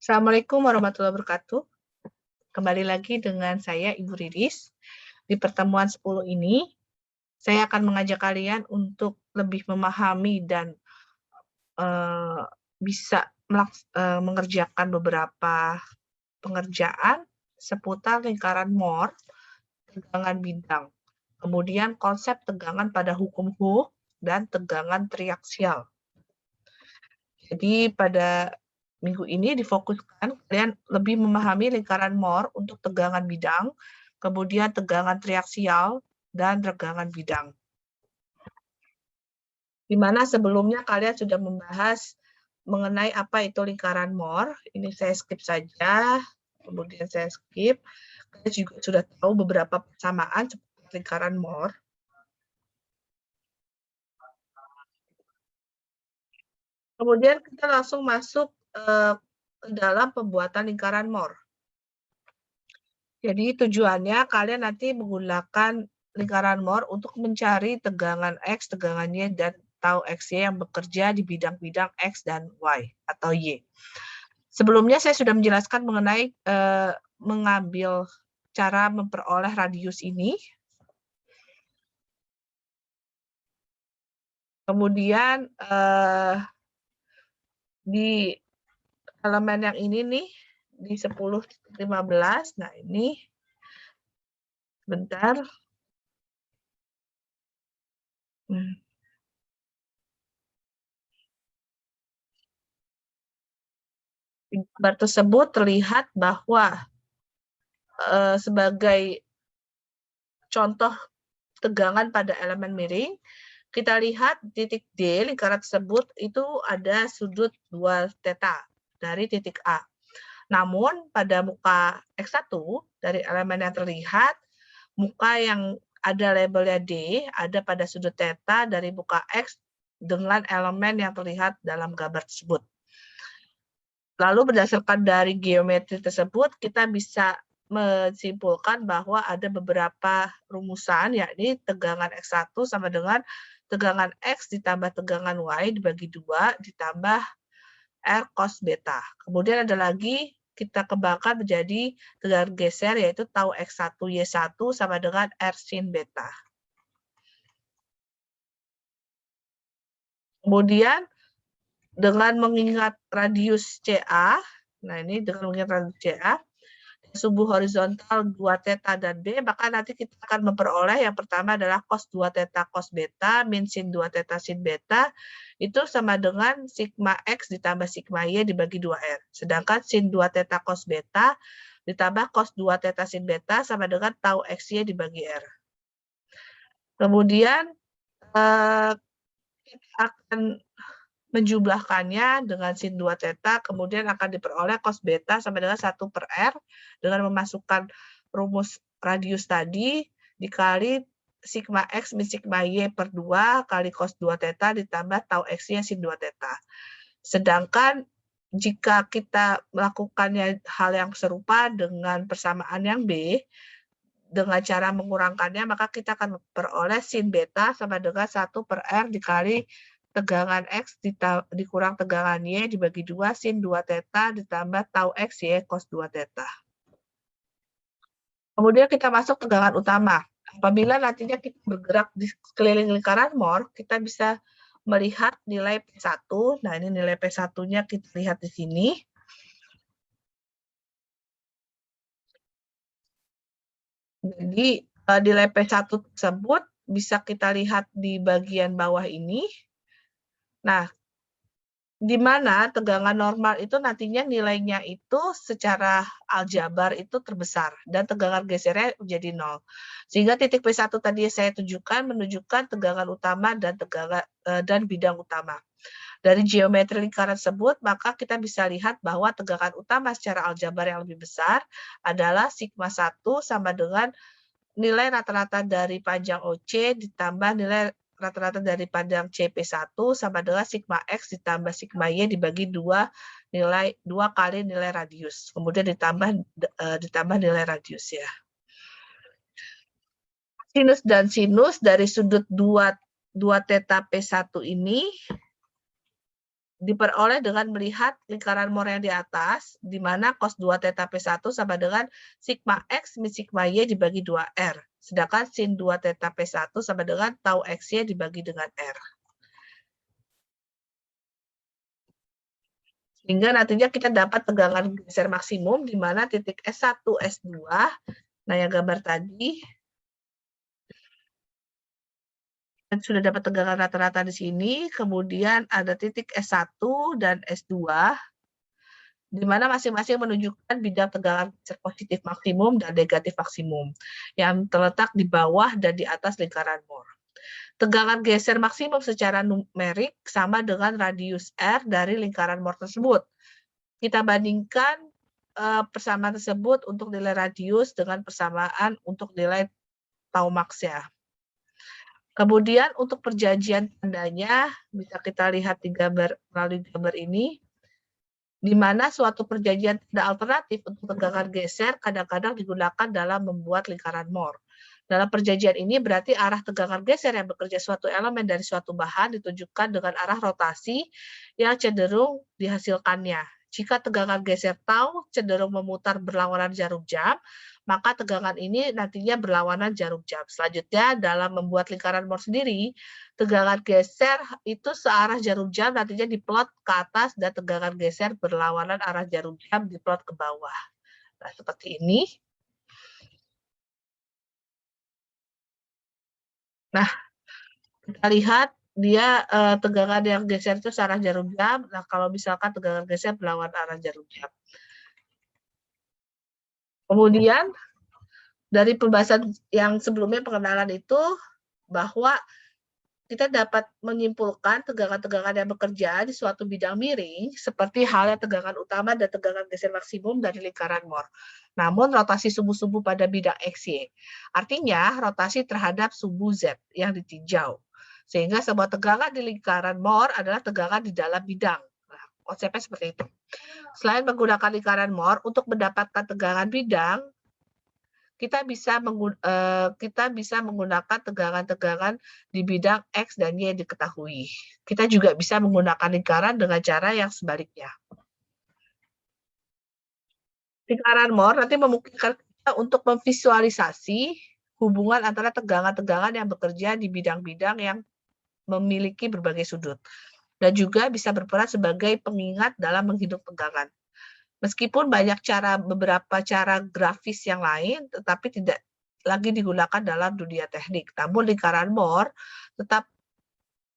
Assalamualaikum warahmatullahi wabarakatuh. Kembali lagi dengan saya, Ibu Riris. Di pertemuan 10 ini, saya akan mengajak kalian untuk lebih memahami dan bisa mengerjakan beberapa pengerjaan seputar lingkaran Moore, tegangan bidang. Kemudian konsep tegangan pada hukum Hooke dan tegangan triaksial. Jadi pada minggu ini difokuskan kalian lebih memahami lingkaran Moore untuk tegangan bidang, kemudian tegangan triaksial, dan tegangan bidang. Di mana sebelumnya kalian sudah membahas mengenai apa itu lingkaran Moore. Ini saya skip saja, kemudian saya skip. Kalian juga sudah tahu beberapa persamaan seperti lingkaran Moore. Kemudian kita langsung masuk ke dalam pembuatan lingkaran Moore. Jadi tujuannya kalian nanti menggunakan lingkaran Moore untuk mencari tegangan X, tegangan Y, dan tau XY yang bekerja di bidang-bidang X dan Y atau Y. Sebelumnya saya sudah menjelaskan mengenai mengambil cara memperoleh radius ini. Kemudian di elemen yang ini nih, di 10-15, nah ini, bentar. Di gambar tersebut terlihat bahwa sebagai contoh tegangan pada elemen miring, kita lihat titik D lingkaran tersebut itu ada sudut 2 theta dari titik A. Namun pada muka X1 dari elemen yang terlihat, muka yang ada labelnya D ada pada sudut theta dari muka X dengan elemen yang terlihat dalam gambar tersebut. Lalu berdasarkan dari geometri tersebut, kita bisa menyimpulkan bahwa ada beberapa rumusan, yakni tegangan X1 sama dengan tegangan X ditambah tegangan Y dibagi 2 ditambah R cos beta. Kemudian ada lagi kita kembangkan menjadi tegangan geser, yaitu tau X1 Y1 sama dengan R sin beta. Kemudian dengan mengingat radius CA, nah ini dengan mengingat radius CA, subuh horizontal 2 theta dan B, maka nanti kita akan memperoleh yang pertama adalah cos 2 theta cos beta min sin 2 theta sin beta itu sama dengan sigma X ditambah sigma Y dibagi 2R. Sedangkan sin 2 theta cos beta ditambah cos 2 theta sin beta sama dengan tau XY dibagi R. Kemudian kita akan menjumlahkannya dengan sin 2 theta, kemudian akan diperoleh cos beta sama dengan 1 per R dengan memasukkan rumus radius tadi dikali sigma X min sigma Y per 2 kali cos 2 theta ditambah tau X-nya sin 2 theta. Sedangkan jika kita melakukannya hal yang serupa dengan persamaan yang B, dengan cara mengurangkannya, maka kita akan memperoleh sin beta sama dengan 1 per R dikali tegangan X dikurang tegangan Y dibagi 2 sin 2 theta ditambah tau X Y cos 2 theta. Kemudian kita masuk tegangan utama. Apabila nantinya kita bergerak di sekeliling lingkaran Moore, kita bisa melihat nilai P1. Nah, ini nilai P1-nya kita lihat di sini. Jadi, nilai P1 tersebut bisa kita lihat di bagian bawah ini. Nah, di mana tegangan normal itu nantinya nilainya itu secara aljabar itu terbesar dan tegangan gesernya menjadi 0. Sehingga titik P1 tadi saya tunjukkan menunjukkan tegangan utama dan tegangan dan bidang utama. Dari geometri lingkaran tersebut, maka kita bisa lihat bahwa tegangan utama secara aljabar yang lebih besar adalah sigma 1 sama dengan nilai rata-rata dari panjang OC ditambah nilai rata-rata dari panjang CP1 sama dengan sigma X ditambah sigma Y dibagi 2 kali nilai radius. Kemudian ditambah nilai radius ya. Sinus dan sinus dari sudut 2 theta P1 ini diperoleh dengan melihat lingkaran Moore yang di atas, di mana cos 2 theta P1 sama dengan sigma X min sigma Y dibagi 2R. Sedangkan sin 2 theta P1 sama dengan tau XY dibagi dengan R. Sehingga nantinya kita dapat tegangan geser maksimum, di mana titik S1, S2, nah yang gambar tadi, sudah dapat tegangan rata-rata di sini, kemudian ada titik S1 dan S2, di mana masing-masing menunjukkan bidang tegangan positif maksimum dan negatif maksimum, yang terletak di bawah dan di atas lingkaran Moore. Tegangan geser maksimum secara numerik sama dengan radius R dari lingkaran Moore tersebut. Kita bandingkan persamaan tersebut untuk nilai radius dengan persamaan untuk nilai tau max ya. Kemudian untuk perjanjian tandanya bisa kita lihat di gambar melalui gambar ini, di mana suatu perjanjian tanda alternatif untuk tegangan geser kadang-kadang digunakan dalam membuat lingkaran Moore. Dalam perjanjian ini berarti arah tegangan geser yang bekerja suatu elemen dari suatu bahan ditunjukkan dengan arah rotasi yang cenderung dihasilkannya. Jika tegangan geser tau cenderung memutar berlawanan jarum jam, maka tegangan ini nantinya berlawanan jarum jam. Selanjutnya, dalam membuat lingkaran Moore sendiri, tegangan geser itu searah jarum jam nantinya diplot ke atas dan tegangan geser berlawanan arah jarum jam diplot ke bawah. Nah, seperti ini. Nah, kita lihat dia tegangan yang geser itu searah jarum jam. Nah, kalau misalkan tegangan geser berlawanan arah jarum jam. Kemudian dari pembahasan yang sebelumnya pengenalan itu bahwa kita dapat menyimpulkan tegangan-tegangan yang bekerja di suatu bidang miring seperti halnya tegangan utama dan tegangan geser maksimum dari lingkaran Moore. Namun rotasi sumbu-sumbu pada bidang XY. Artinya rotasi terhadap sumbu Z yang ditinjau. Sehingga sebuah tegangan di lingkaran Moore adalah tegangan di dalam bidang. Nah, konsepnya seperti itu. Selain menggunakan lingkaran Moore untuk mendapatkan tegangan bidang, kita bisa menggunakan tegangan-tegangan di bidang X dan Y diketahui. Kita juga bisa menggunakan lingkaran dengan cara yang sebaliknya. Lingkaran Moore nanti memungkinkan kita untuk memvisualisasi hubungan antara tegangan-tegangan yang bekerja di bidang-bidang yang memiliki berbagai sudut. Dan juga bisa berperan sebagai pengingat dalam menghitung tegangan. Meskipun beberapa cara grafis yang lain, tetapi tidak lagi digunakan dalam dunia teknik. Namun lingkaran Moore tetap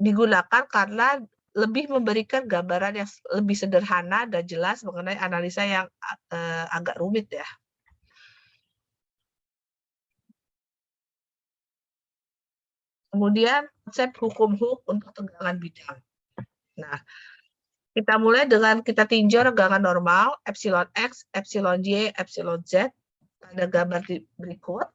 digunakan karena lebih memberikan gambaran yang lebih sederhana dan jelas mengenai analisa yang agak rumit ya. Kemudian konsep hukum Hooke untuk tegangan bidang. Nah, kita mulai dengan kita tinjau tegangan normal, epsilon X, epsilon Y, epsilon Z, pada gambar berikut,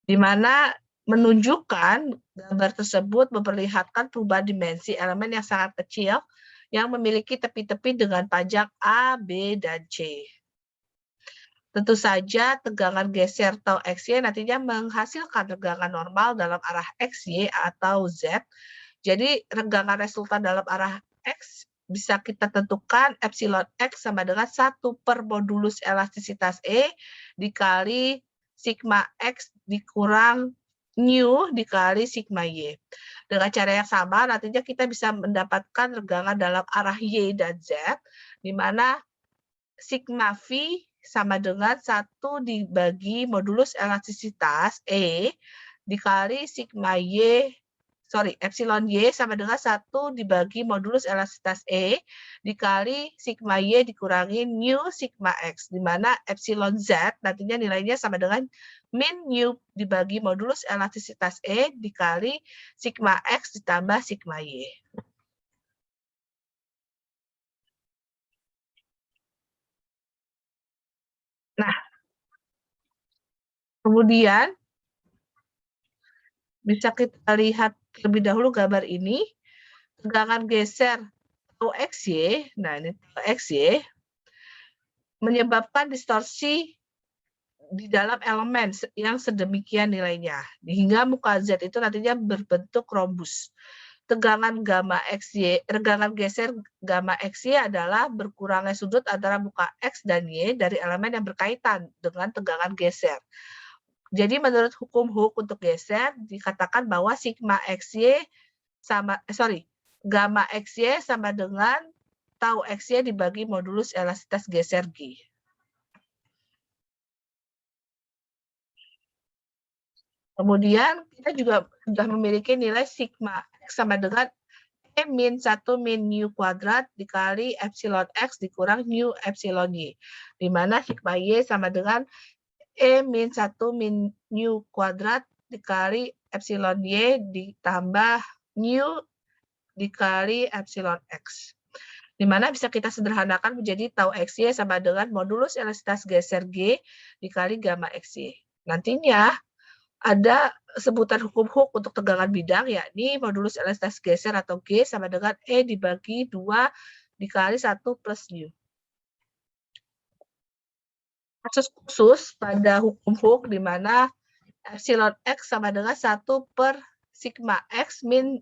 di mana menunjukkan gambar tersebut memperlihatkan perubahan dimensi elemen yang sangat kecil yang memiliki tepi-tepi dengan panjang A, B, dan C. Tentu saja tegangan geser tau XY nantinya menghasilkan tegangan normal dalam arah XY atau Z. Jadi tegangan resultan dalam arah X bisa kita tentukan epsilon X sama dengan 1 per modulus elastisitas E dikali sigma X dikurang mu dikali sigma Y. Dengan cara yang sama nantinya kita bisa mendapatkan tegangan dalam arah Y dan Z, di mana sigma V sama dengan 1 dibagi modulus elastisitas E dikali sigma Y, epsilon Y sama dengan 1 dibagi modulus elastisitas E dikali sigma Y dikurangi mu sigma X, di mana epsilon Z nantinya nilainya sama dengan min mu dibagi modulus elastisitas E dikali sigma X ditambah sigma Y. Nah, kemudian bisa kita lihat terlebih dahulu gambar ini, tegangan geser tau XY, nah ini tau XY, menyebabkan distorsi di dalam elemen yang sedemikian nilainya, hingga muka Z itu nantinya berbentuk rombus. tegangan gamma XY, tegangan geser gamma XY adalah berkurangnya sudut antara muka X dan Y dari elemen yang berkaitan dengan tegangan geser. Jadi menurut hukum Hooke untuk geser dikatakan bahwa sigma XY sama gamma XY sama dengan tau XY dibagi modulus elastisitas geser G. Kemudian kita juga sudah memiliki nilai sigma X sama dengan E min 1 min nu kuadrat dikali epsilon X dikurang nu epsilon Y. Di mana sigma Y sama dengan E min 1 min nu kuadrat dikali epsilon Y ditambah nu dikali epsilon X. Di mana bisa kita sederhanakan menjadi tau XY sama dengan modulus elastisitas geser G dikali gamma XY. Nantinya ada sebutan hukum Hooke untuk tegangan bidang, yakni modulus elastisitas geser atau G sama dengan E dibagi 2 dikali 1 plus U. Kasus khusus pada hukum Hooke di mana epsilon X sama dengan 1 per sigma X min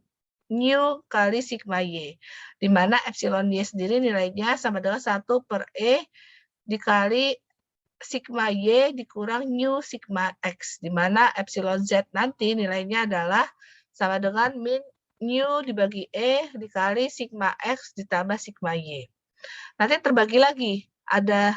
nu kali sigma Y. Di mana epsilon Y sendiri nilainya sama dengan 1 per E dikali sigma Y dikurang nu sigma X, di mana epsilon Z nanti nilainya adalah sama dengan min nu dibagi E dikali sigma X ditambah sigma Y. Nanti terbagi lagi, ada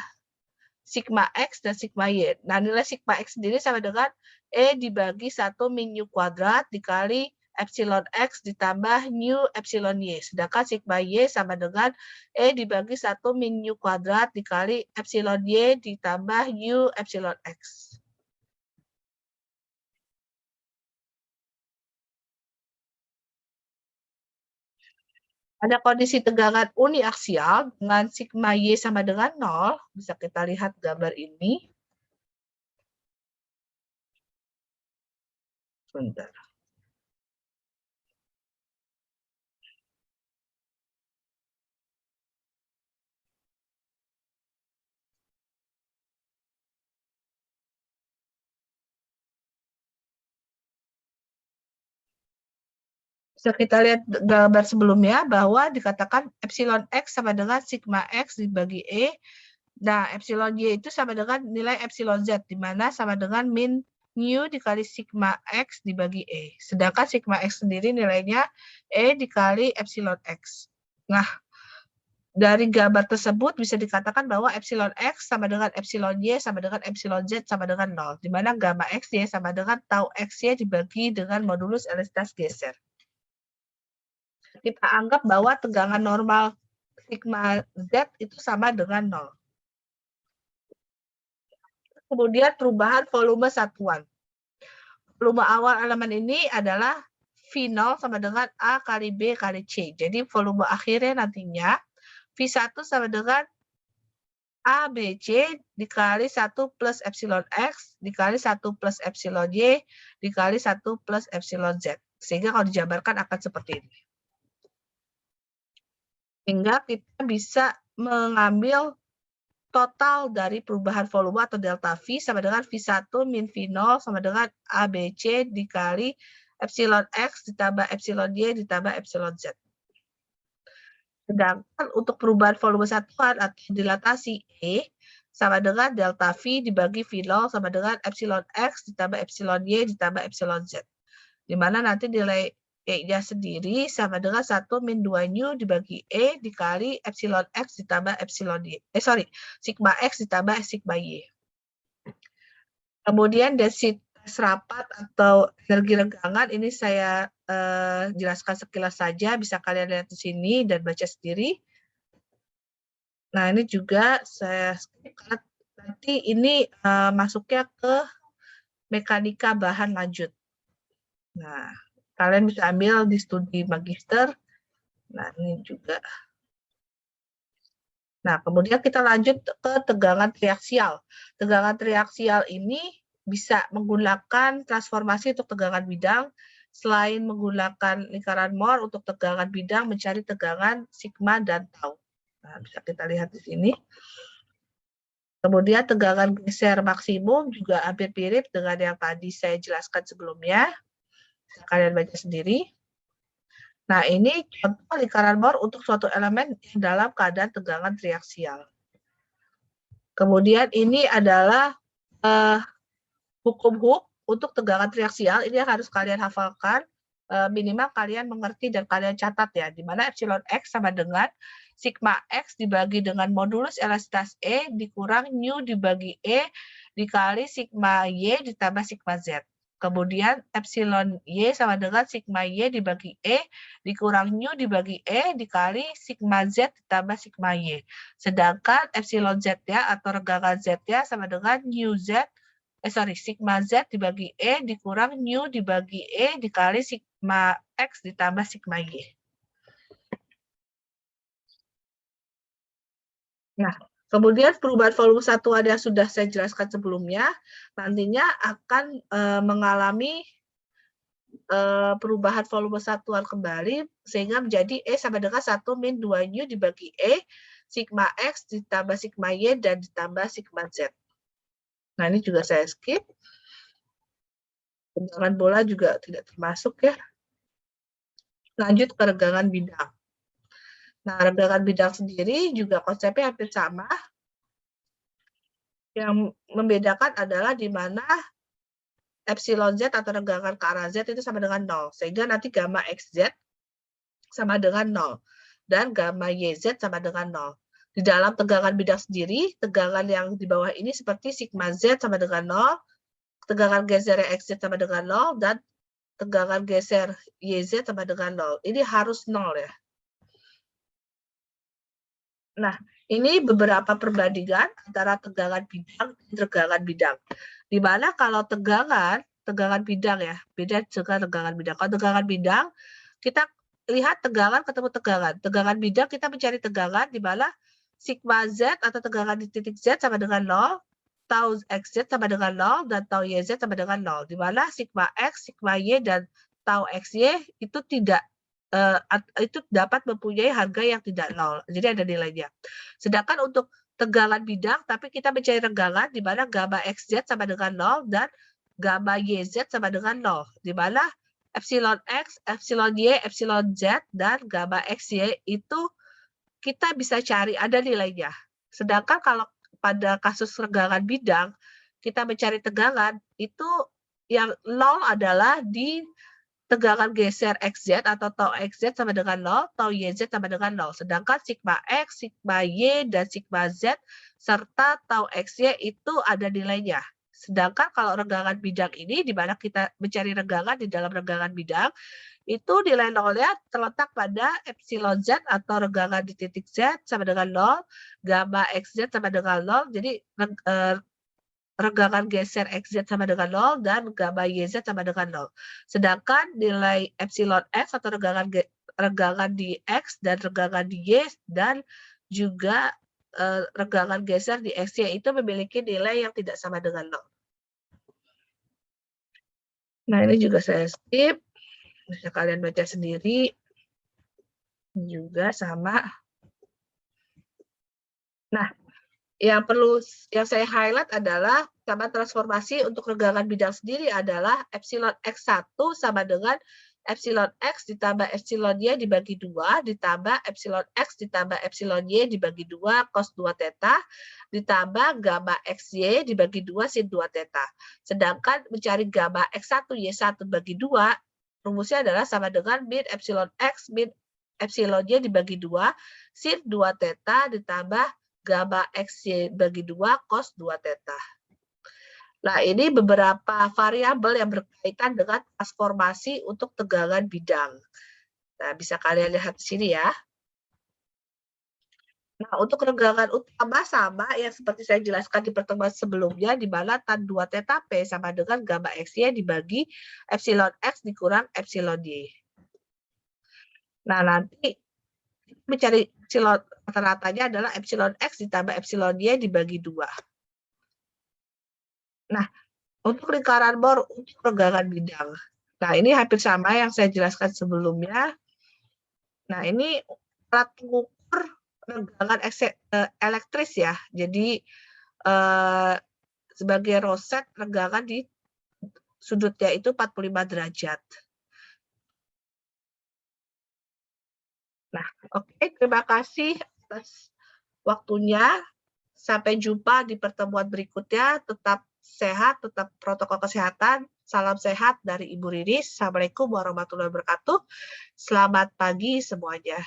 sigma X dan sigma Y. Nah, nilai sigma X sendiri sama dengan E dibagi 1 min nu kuadrat dikali epsilon X ditambah nu epsilon Y. Sedangkan sigma Y sama dengan E dibagi 1 min nu kuadrat dikali epsilon Y ditambah nu epsilon X. Ada kondisi tegangan uniaksial dengan sigma Y sama dengan 0. Bisa kita lihat gambar ini. Sebentar. Bisa kita lihat gambar sebelumnya bahwa dikatakan epsilon X sama dengan sigma X dibagi E. Nah, epsilon Y itu sama dengan nilai epsilon Z, di mana sama dengan min nu dikali sigma X dibagi E. Sedangkan sigma X sendiri nilainya E dikali epsilon X. Nah, dari gambar tersebut bisa dikatakan bahwa epsilon X sama dengan epsilon Y sama dengan epsilon Z sama dengan 0, di mana gamma XY sama dengan tau XY dibagi dengan modulus elastisitas geser. Kita anggap bahwa tegangan normal sigma Z itu sama dengan 0. Kemudian perubahan volume satuan. Volume awal elemen ini adalah V0 sama dengan A kali B kali C. Jadi volume akhirnya nantinya V1 sama dengan A, B, C dikali 1 plus epsilon X dikali 1 plus epsilon Y dikali 1 plus epsilon Z. Sehingga kalau dijabarkan akan seperti ini. Sehingga kita bisa mengambil total dari perubahan volume atau delta V sama dengan V1 min V0 sama dengan ABC dikali epsilon X ditambah epsilon Y ditambah epsilon Z. Sedangkan untuk perubahan volume satuan atau dilatasi E sama dengan delta V dibagi V0 sama dengan epsilon X ditambah epsilon Y ditambah epsilon Z. Di mana nanti nilai E-nya sendiri sama dengan 1 min 2 nu dibagi E dikali epsilon X ditambah epsilon Y. Sigma X ditambah sigma Y. Kemudian densitas rapat atau energi renggangan ini saya jelaskan sekilas saja, bisa kalian lihat di sini dan baca sendiri. Nah, ini juga saya skip karena nanti ini masuknya ke mekanika bahan lanjut. Nah, kalian bisa ambil di studi magister. Nah, ini juga. Nah, kemudian kita lanjut ke tegangan triaksial. Tegangan triaksial ini bisa menggunakan transformasi untuk tegangan bidang, selain menggunakan lingkaran Mohr untuk tegangan bidang mencari tegangan sigma dan tau. Nah, bisa kita lihat di sini. Kemudian tegangan geser maksimum juga hampir mirip dengan yang tadi saya jelaskan sebelumnya. Bisa kalian baca sendiri. Nah, ini contoh lingkaran Moore untuk suatu elemen dalam keadaan tegangan triaksial. Kemudian ini adalah hukum Hooke untuk tegangan triaksial. Ini yang harus kalian hafalkan. Minimal kalian mengerti dan kalian catat ya, di mana epsilon X sama dengan sigma X dibagi dengan modulus elastisitas E dikurang nu dibagi E dikali sigma Y ditambah sigma Z. Kemudian epsilon Y sama dengan sigma Y dibagi E dikurang nu dibagi E dikali sigma Z ditambah sigma Y. Sedangkan epsilon Z ya atau renggangan Z ya sama dengan nu Z sigma Z dibagi E dikurang nu dibagi E dikali sigma X ditambah sigma Y. Nah, kemudian perubahan volume satuan yang sudah saya jelaskan sebelumnya, nantinya akan mengalami perubahan volume satuan kembali, sehingga menjadi E sama dengan 1 min 2 nu dibagi E, sigma X ditambah sigma Y, dan ditambah sigma Z. Nah, ini juga saya skip. Renggangan bola juga tidak termasuk ya. Lanjut ke renggangan bidang. Nah, renggangan bidang sendiri juga konsepnya hampir sama. Yang membedakan adalah di mana epsilon Z atau renggangan ke arah Z itu sama dengan 0. Sehingga nanti gamma XZ sama dengan 0. Dan gamma YZ sama dengan 0. Di dalam tegangan bidang sendiri, tegangan yang di bawah ini seperti sigma Z sama dengan 0, tegangan geser XZ sama dengan 0, dan tegangan geser YZ sama dengan 0. Ini harus 0 ya. Nah, ini beberapa perbandingan antara tegangan bidang dan tegangan bidang. Di mana kalau tegangan bidang ya, beda dengan tegangan bidang. Kalau tegangan bidang, kita lihat tegangan ketemu tegangan. Tegangan bidang kita mencari tegangan di mana sigma Z atau tegangan di titik Z sama dengan 0, tau XZ sama dengan 0, dan tau YZ sama dengan 0. Di mana sigma X, sigma Y, dan tau XY itu tidak itu dapat mempunyai harga yang tidak 0. Jadi ada nilainya. Sedangkan untuk tegangan bidang, tapi kita mencari renggangan di mana gamma XZ sama dengan 0 dan gamma YZ sama dengan 0. Di mana epsilon X, epsilon Y, epsilon Z, dan gamma XY itu kita bisa cari ada nilainya. Sedangkan kalau pada kasus renggangan bidang, kita mencari tegangan, itu yang 0 adalah di tegangan geser XZ atau tau XZ sama dengan 0, tau YZ sama dengan 0. Sedangkan sigma X, sigma Y, dan sigma Z, serta tau XY itu ada nilainya. Sedangkan kalau renggangan bidang ini, di mana kita mencari renggangan di dalam renggangan bidang, itu nilai nolnya terletak pada epsilon Z atau renggangan di titik Z sama dengan 0, gamma XZ sama dengan 0, jadi renggangan geser XZ sama dengan 0 dan gamma YZ sama dengan 0. Sedangkan nilai epsilon X atau renggangan di X dan renggangan di Y dan juga renggangan geser di XY itu memiliki nilai yang tidak sama dengan 0. Nah, ini juga saya skip. Bisa kalian baca sendiri. Juga sama. Nah, yang saya highlight adalah sama transformasi untuk renggangan bidang sendiri adalah epsilon X1 sama dengan epsilon X ditambah epsilon Y dibagi 2 ditambah epsilon X ditambah epsilon Y dibagi 2 cos 2 theta ditambah gamma XY dibagi 2 sin 2 theta. Sedangkan mencari gamma X1 Y1 bagi 2 rumusnya adalah sama dengan min epsilon X min epsilon Y dibagi 2 sin 2 theta ditambah gamma XY bagi 2 cos 2 theta. Nah, ini beberapa variabel yang berkaitan dengan transformasi untuk tegangan bidang. Nah, bisa kalian lihat di sini ya. Nah, untuk renggangan utama sama yang seperti saya jelaskan di pertemuan sebelumnya, di mana tan 2 theta P sama dengan gamma XY dibagi epsilon X dikurang epsilon Y. Nah, nanti mencari epsilon rata-ratanya adalah epsilon X ditambah epsilon Y dibagi 2. Nah, untuk lingkaran Moore untuk renggangan bidang. Nah, ini hampir sama yang saya jelaskan sebelumnya. Nah, ini alat pengukur renggangan elektris ya. Jadi, sebagai roset renggangan di sudutnya itu 45 derajat. Nah, oke, terima kasih atas waktunya. Sampai jumpa di pertemuan berikutnya. Tetap sehat, tetap protokol kesehatan. Salam sehat dari Ibu Riris. Assalamualaikum warahmatullahi wabarakatuh. Selamat pagi semuanya.